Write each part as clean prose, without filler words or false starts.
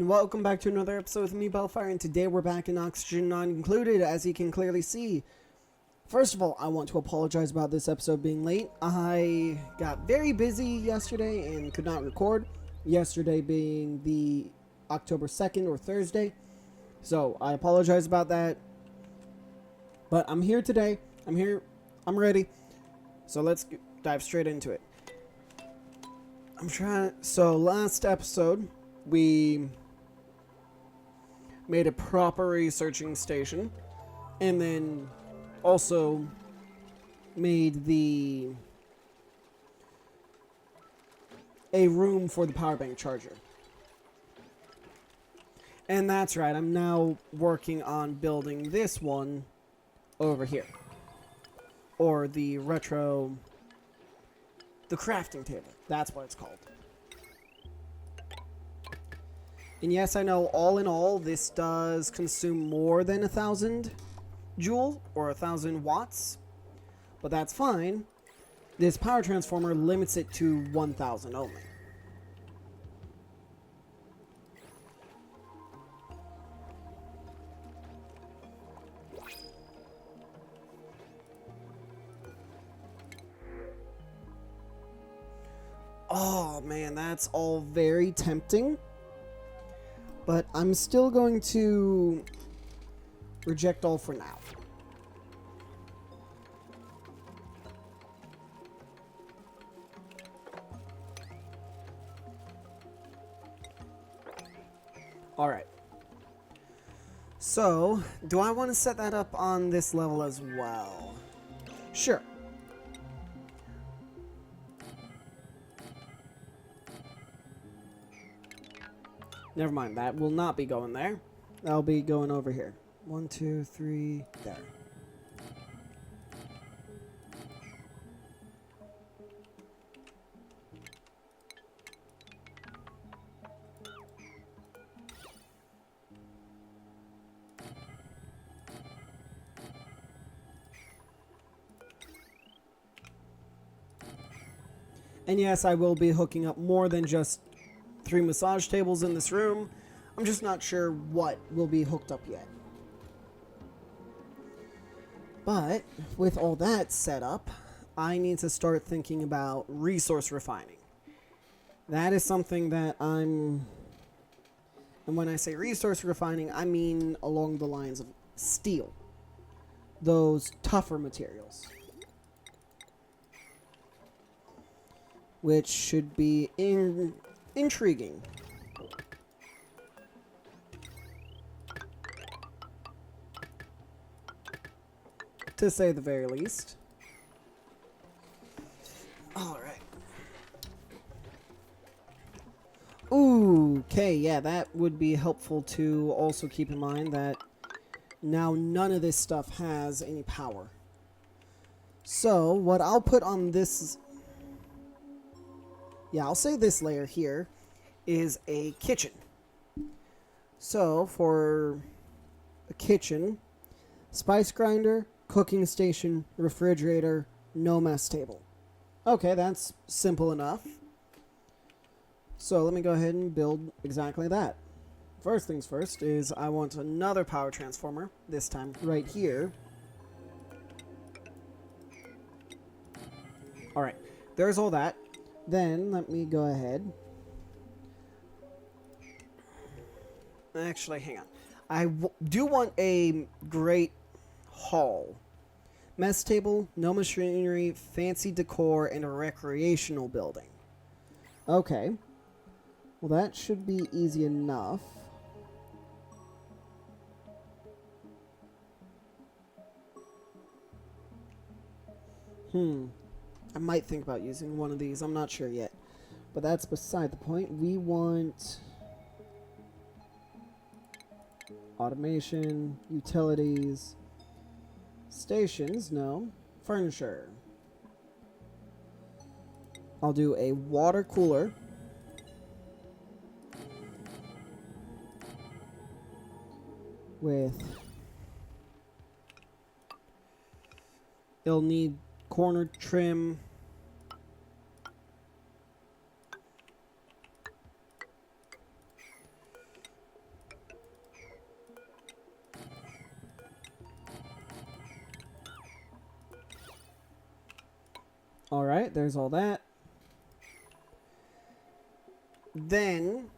and welcome back to another episode with me, Baelfire, and today we're back in Oxygen Not Included, as you can clearly see. First of all, I want to apologize about this episode being late. I got very busy yesterday and could not record, yesterday being the October 2nd or Thursday, so I apologize about that. But I'm here today, I'm ready, so let's dive straight into it. So last episode, we made a proper researching station, and then also made a room for the power bank charger. And that's right, I'm now working on building this one over here. Or the crafting table. That's what it's called. And yes, I know, all in all, this does consume more than 1,000 joule or 1,000 watts, but that's fine. This power transformer limits it to 1,000 only. Oh man, that's all very tempting. But I'm still going to reject all for now. Alright. So, do I want to set that up on this level as well? Sure. Never mind, that will not be going there. That'll be going over here. 1, 2, 3, there. And yes, I will be hooking up more than just 3 massage tables in this room. I'm just not sure what will be hooked up yet. But with all that set up, I need to start thinking about resource refining. That is something that and when I say resource refining, I mean along the lines of steel. Those tougher materials. Which should be intriguing. To say the very least. Alright. Okay, yeah, that would be helpful to also keep in mind that now none of this stuff has any power. So, what I'll put on this... Yeah, I'll say this layer here is a kitchen. So, for a kitchen, spice grinder, cooking station, refrigerator, no mess table. Okay, that's simple enough. So, let me go ahead and build exactly that. First things first is I want another power transformer, this time right here. Alright, there's all that. Then, let me go ahead. Actually, hang on. I do want a great hall. Mess table, no machinery, fancy decor, and a recreational building. Okay. Well, that should be easy enough. I might think about using one of these. I'm not sure yet. But that's beside the point. We want automation, utilities, stations, no. Furniture. I'll do a water cooler. It'll need corner trim. Alright, there's all that. Then,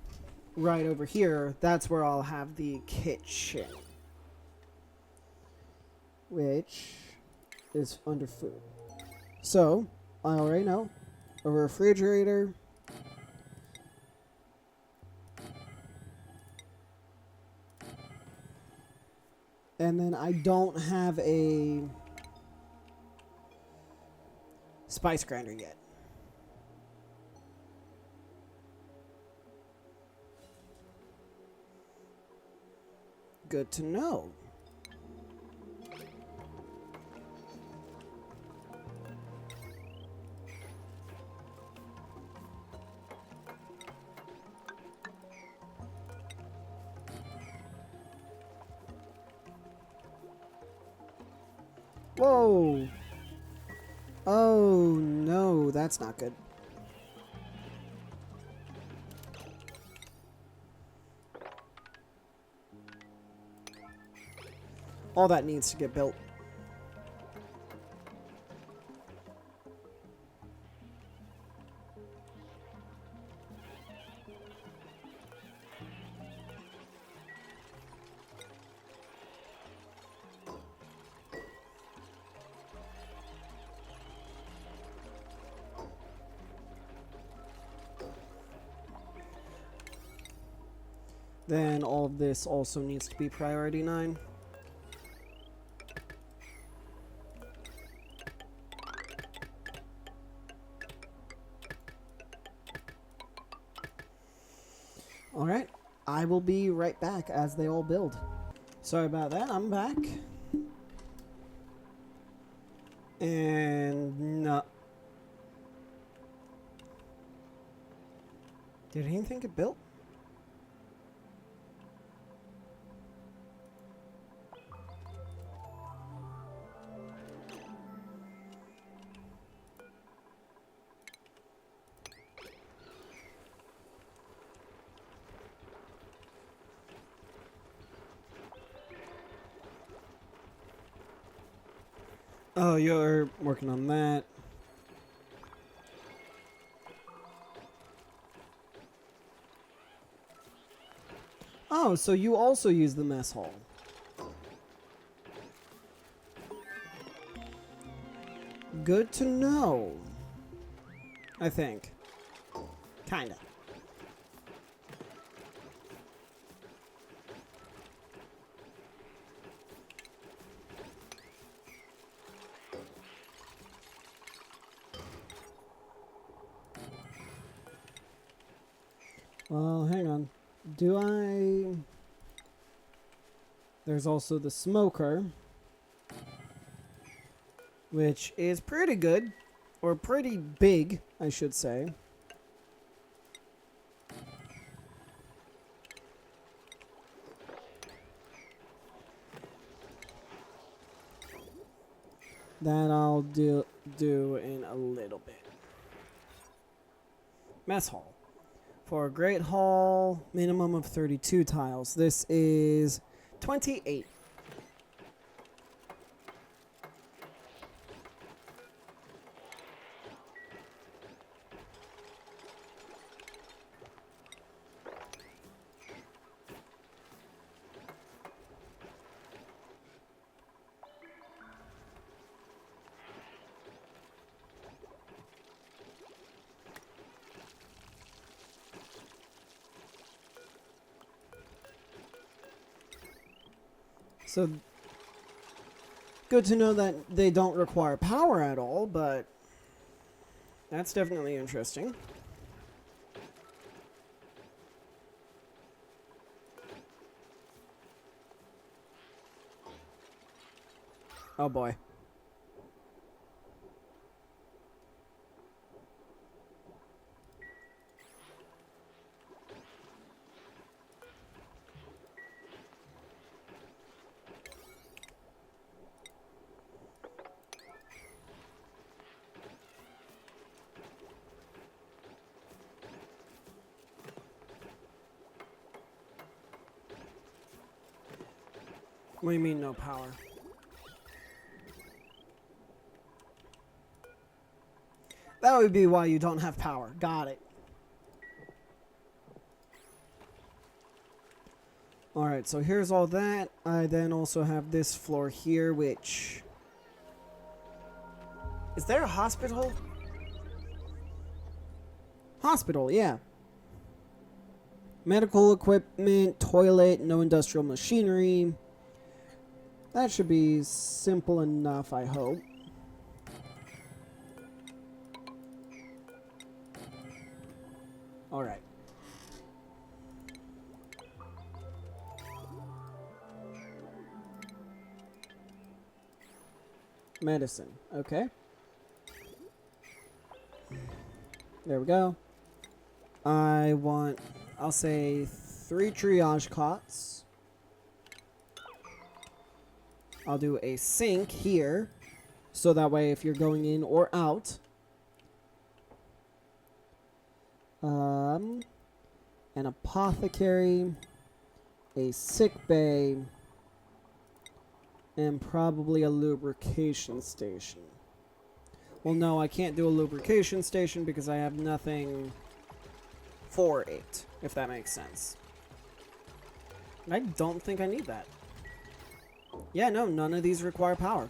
right over here, that's where I'll have the kitchen. Which is under food. So, I already know. A refrigerator. And then I don't have a spice grinder yet. Good to know. Whoa! Oh no, that's not good. All that needs to get built. Then all of this also needs to be priority 9. Alright, I will be right back as they all build. Sorry about that, I'm back. And no. Did anything get built? Oh, you're working on that. Oh, so you also use the mess hall. Good to know. I think. Kinda. Well, hang on. Do I... There's also the smoker, which is pretty good, or pretty big, I should say. That I'll do in a little bit. Mess hall. For a great hall, minimum of 32 tiles. This is 28. So, good to know that they don't require power at all, but that's definitely interesting. Oh boy. What do you mean no power? That would be why you don't have power. Got it. Alright, so here's all that. I then also have this floor here, which... Is there a hospital? Hospital, yeah. Medical equipment, toilet, no industrial machinery. That should be simple enough, I hope. Alright. Medicine, okay. There we go. I want, I'll say 3 triage cots. I'll do a sink here, so that way if you're going in or out. An apothecary, a sick bay, and probably a lubrication station. Well, no, I can't do a lubrication station because I have nothing for it, if that makes sense. I don't think I need that. Yeah, no, none of these require power.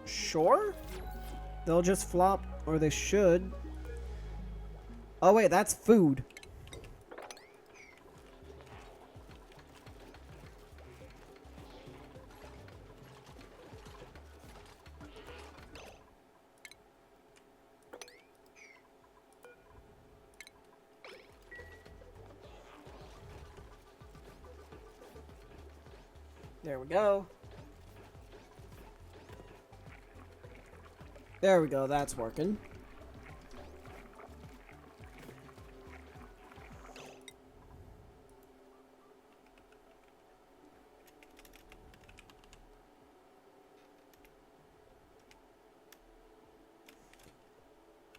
Sure? They'll just flop, or they should. Oh wait, that's food. There we go. There we go, that's working.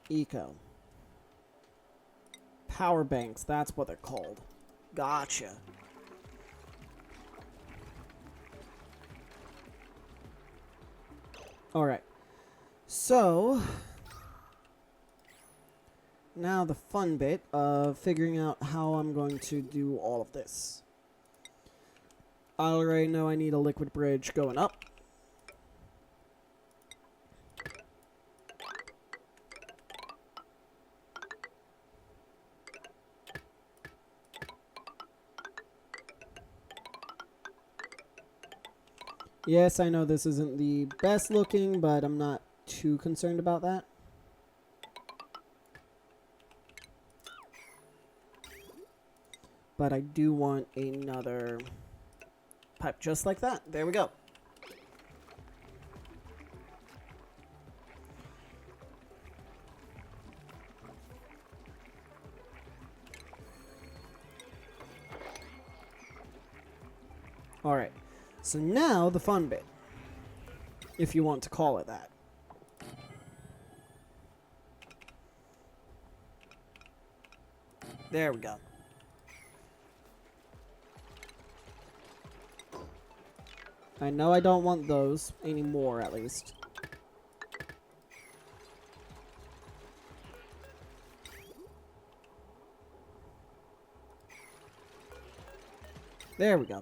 Eco. Power banks, that's what they're called. Gotcha. Alright. So, now the fun bit of figuring out how I'm going to do all of this. I already know I need a liquid bridge going up. Yes, I know this isn't the best looking, but I'm not too concerned about that. But I do want another pipe just like that. There we go. Alright. So now the fun bit, if you want to call it that. There we go. I know I don't want those anymore, at least. There we go.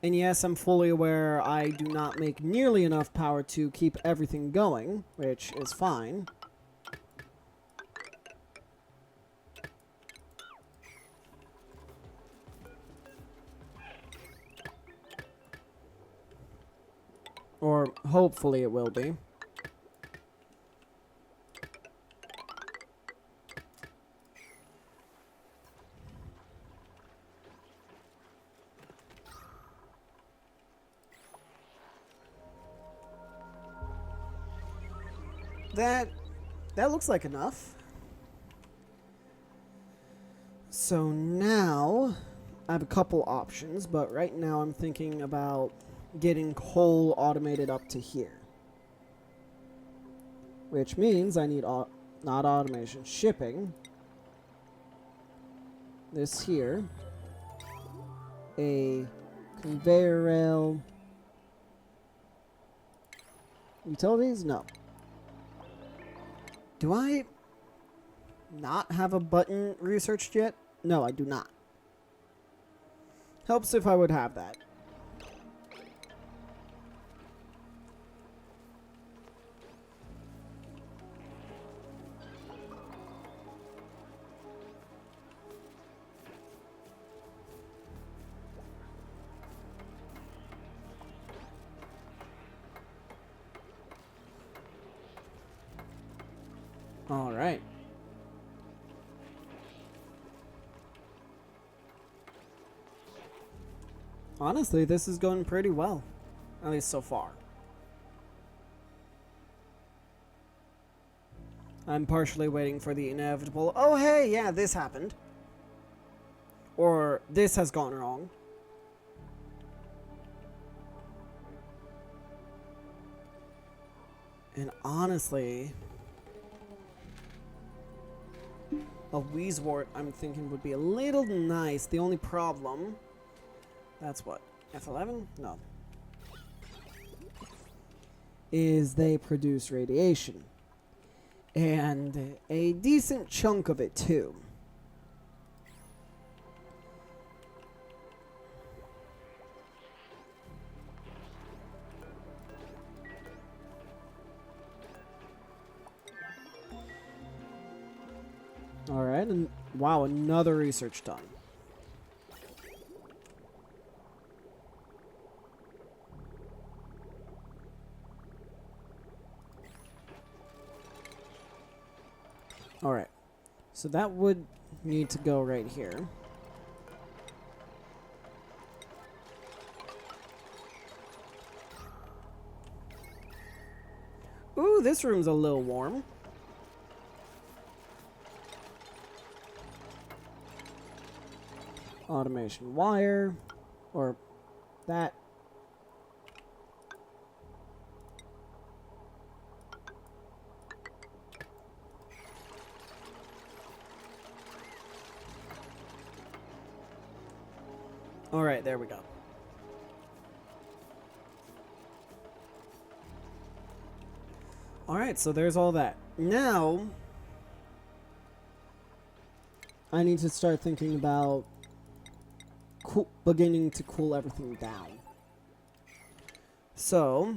And yes, I'm fully aware I do not make nearly enough power to keep everything going, which is fine. Or hopefully it will be. That looks like enough. So now I have a couple options, but right now I'm thinking about getting coal automated up to here. Which means I need, not automation, shipping. This here. A conveyor rail. Utilities? No. Do I not have a button researched yet? No, I do not. Helps if I would have that. All right. Honestly, this is going pretty well. At least so far. I'm partially waiting for the inevitable, oh hey, yeah, this happened. Or this has gone wrong. And honestly, a Wheezewort I'm thinking would be a little nice. The only problem, that's what, F11? No. Is they produce radiation. And a decent chunk of it too. Alright, and wow, another research done. Alright, so that would need to go right here. Ooh, this room's a little warm. Automation wire, or that. All right, there we go. All right, so there's all that. Now, I need to start thinking about beginning to cool everything down. So,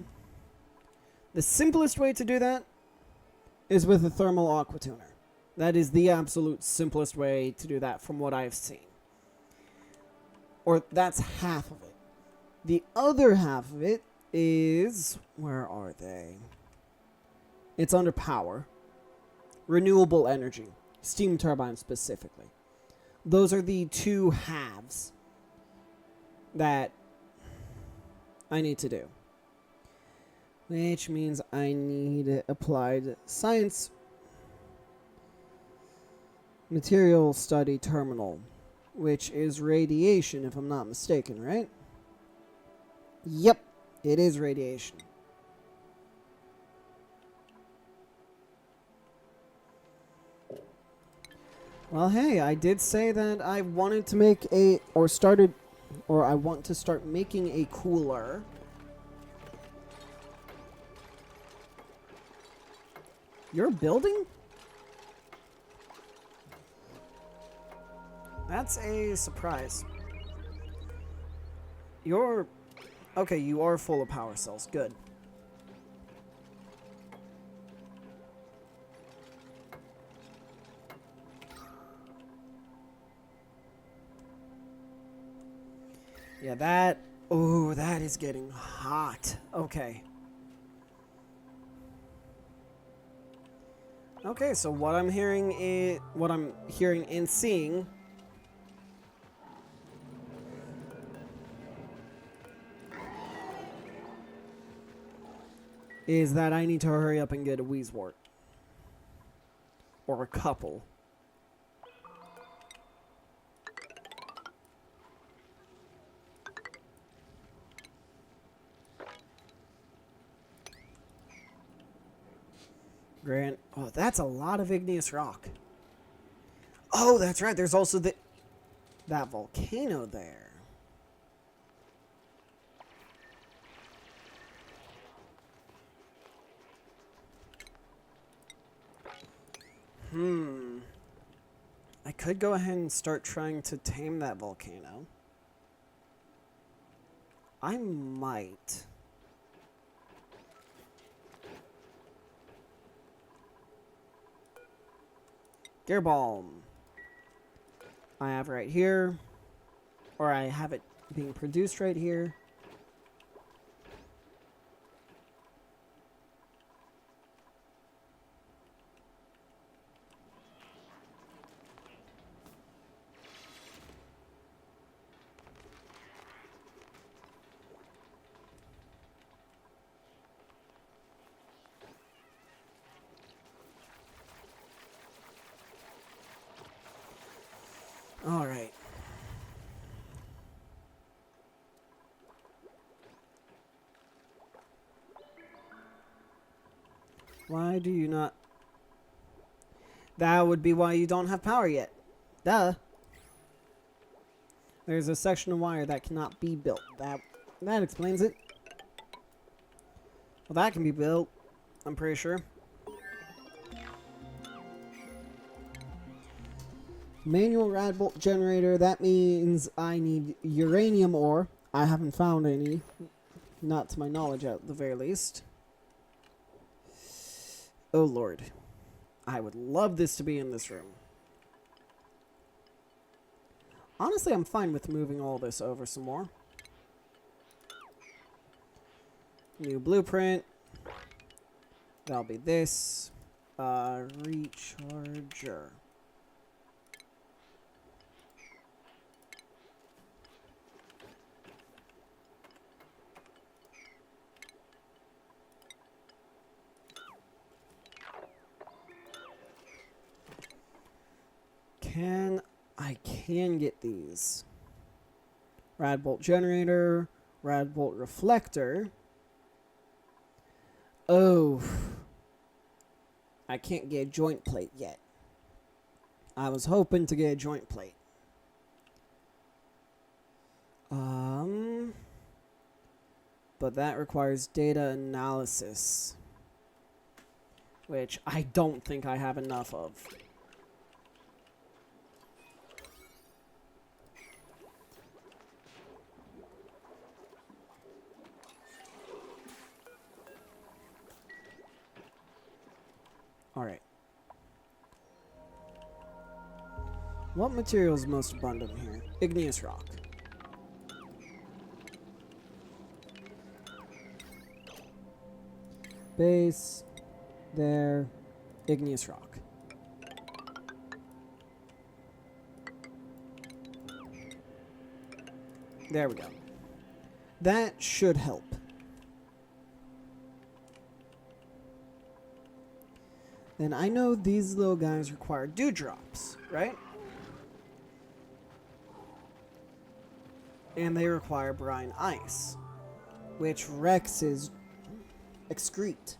the simplest way to do that is with a thermal aqua tuner. That is the absolute simplest way to do that from what I've seen. Or that's half of it. The other half of it is... where are they? It's under power. Renewable energy. Steam turbines specifically. Those are the two halves that I need to do. Which means I need applied science material study terminal, which is radiation if I'm not mistaken, right? Yep, it is radiation. Well, hey, I did say that I wanted to make I want to start making a cooler. You're building? That's a surprise. Okay, you are full of power cells. Good. Yeah, that is getting hot. Okay. Okay, so what I'm hearing and seeing is that I need to hurry up and get a Wheezewort. Or a couple. Grant. Oh, that's a lot of igneous rock. Oh, that's right. There's also that volcano there. I could go ahead and start trying to tame that volcano. I might. Gear Balm. I have right here. Or I have it being produced right here. All right. Why do you not? That would be why you don't have power yet. Duh. There's a section of wire that cannot be built. That explains it. Well, that can be built, I'm pretty sure. Manual rad bolt generator. That means I need uranium ore. I haven't found any. Not to my knowledge, at the very least. Oh, Lord. I would love this to be in this room. Honestly, I'm fine with moving all this over some more. New blueprint. That'll be this. Recharger. I can get these. Rad bolt generator, rad bolt reflector. Oh. I can't get a joint plate yet. I was hoping to get a joint plate. But that requires data analysis, which I don't think I have enough of. Alright. What material is most abundant here? Igneous rock. Base. There. Igneous rock. There we go. That should help. And I know these little guys require dewdrops, right? And they require brine ice, which Rex's excrete.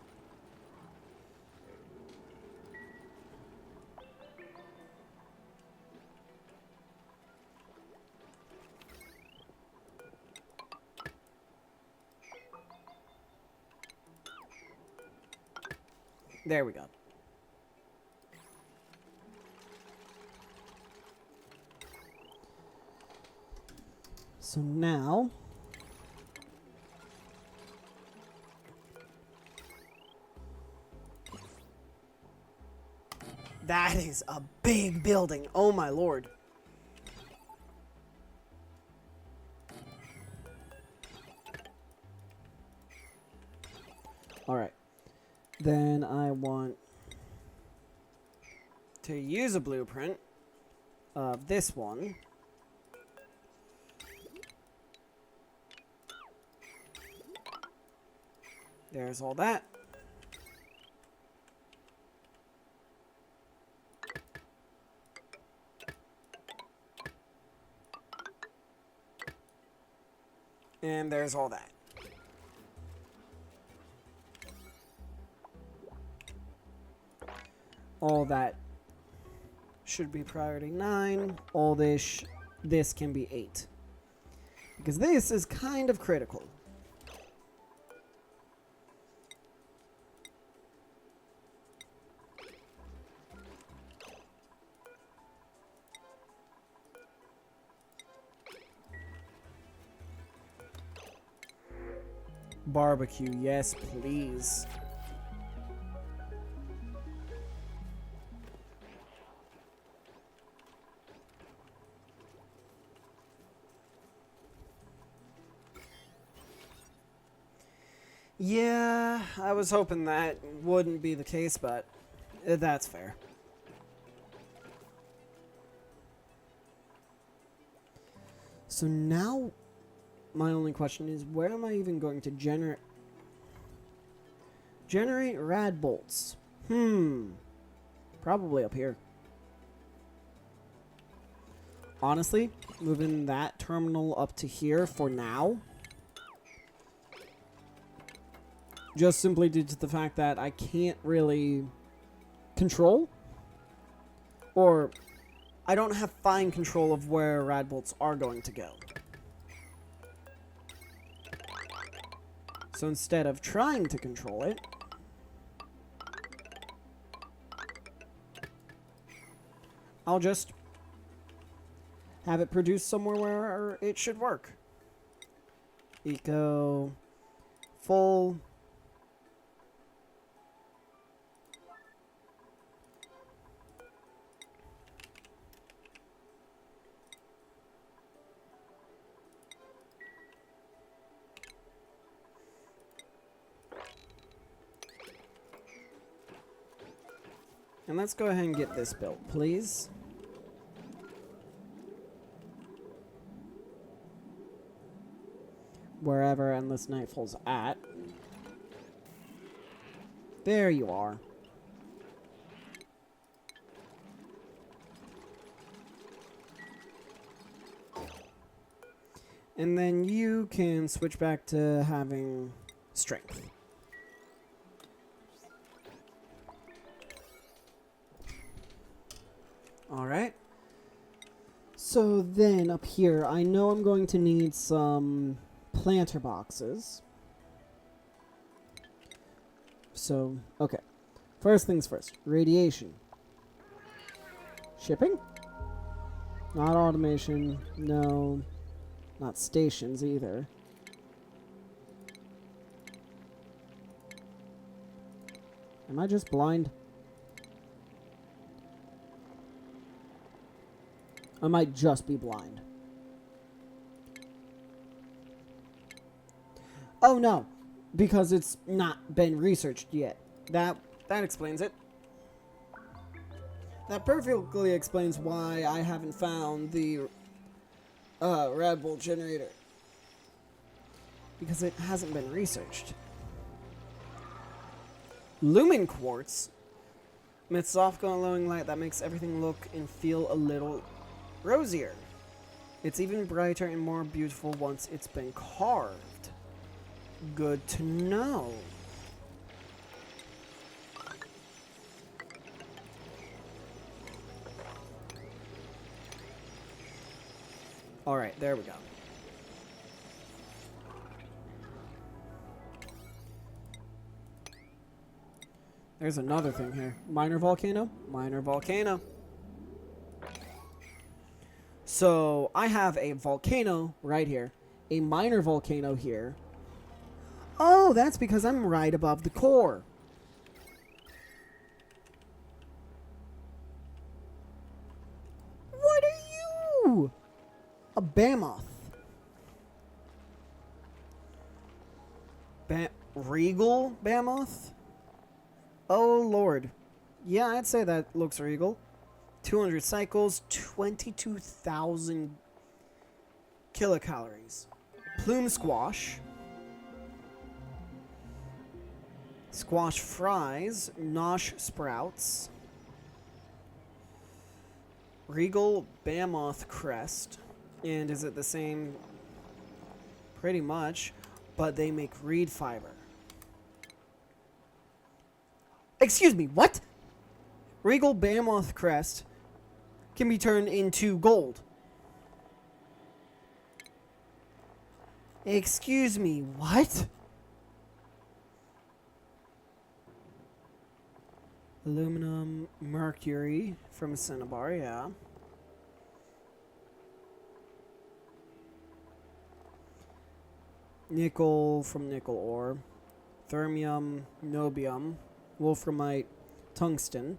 There we go. So now, that is a big building. Oh my lord. All right. Then I want to use a blueprint of this one. There's all that. And there's all that. All that should be priority 9. All this can be 8. Because this is kind of critical. Barbecue, yes, please. Yeah, I was hoping that wouldn't be the case, but that's fair. So now, my only question is, where am I even going to generate rad bolts? Probably up here. Honestly, moving that terminal up to here for now. Just simply due to the fact that I can't really control. Or I don't have fine control of where rad bolts are going to go. So instead of trying to control it, I'll just have it produced somewhere where it should work. Eco, full. And let's go ahead and get this built, please. Wherever Endless Nightfall's at. There you are. And then you can switch back to having strength. Alright. So then up here, I know I'm going to need some planter boxes. So, okay. First things first. Radiation. Shipping? Not automation. No. Not stations either. Am I just blind? I might just be blind. Oh no, because it's not been researched yet. That explains it. That perfectly explains why I haven't found the rad bolt generator. Because it hasn't been researched. Lumen quartz emits soft glowing light that makes everything look and feel a little rosier. It's even brighter and more beautiful once it's been carved. Good to know. Alright, there we go. There's another thing here. Minor volcano? Minor volcano. So, I have a volcano right here. A minor volcano here. Oh, that's because I'm right above the core. What are you? A Behemoth. Regal Behemoth? Oh, Lord. Yeah, I'd say that looks regal. 200 cycles, 22,000 kilocalories. Plume squash. Squash fries. Nosh sprouts. Regal Behemoth crest. And is it the same? Pretty much. But they make reed fiber. Excuse me, what? Regal Behemoth crest can be turned into gold. Excuse me, what? Aluminum, mercury from a cinnabar, yeah. Nickel from nickel ore. Thermium, nobium, wolframite, tungsten.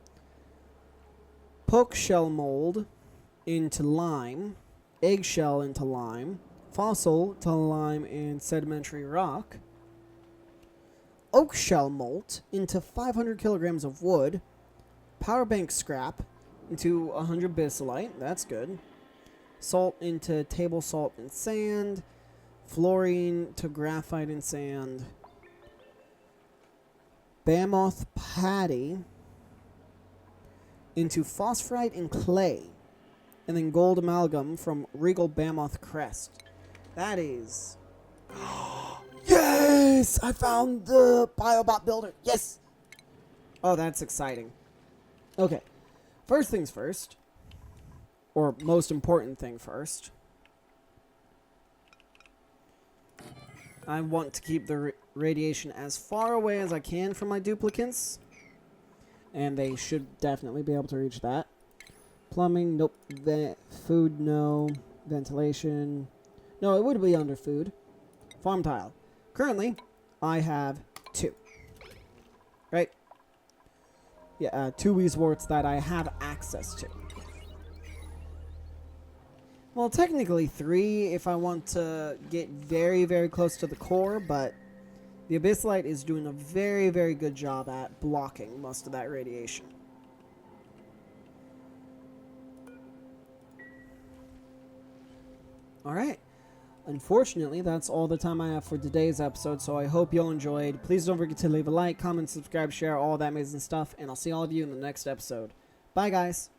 Poke shell mold into lime. Eggshell into lime. Fossil to lime and sedimentary rock. Oak shell molt into 500 kilograms of wood. Power bank scrap into 100 bisolite. That's good. Salt into table salt and sand. Fluorine to graphite and sand. Behemoth patty into phosphorite and clay. And then gold amalgam from Regal Behemoth crest. That is... Yes! I found the biobot builder. Yes! Oh, that's exciting. Okay. First things first. Or most important thing first. I want to keep the radiation as far away as I can from my duplicants. And they should definitely be able to reach that. Plumbing, nope. Food, no. Ventilation. No, it would be under food. Farm tile. Currently, I have 2. Right? Yeah, 2 Weezeworts that I have access to. Well, technically 3 if I want to get very, very close to the core, but the Abyssalite is doing a very, very good job at blocking most of that radiation. Alright. Unfortunately, that's all the time I have for today's episode, so I hope you all enjoyed. Please don't forget to leave a like, comment, subscribe, share, all that amazing stuff, and I'll see all of you in the next episode. Bye, guys!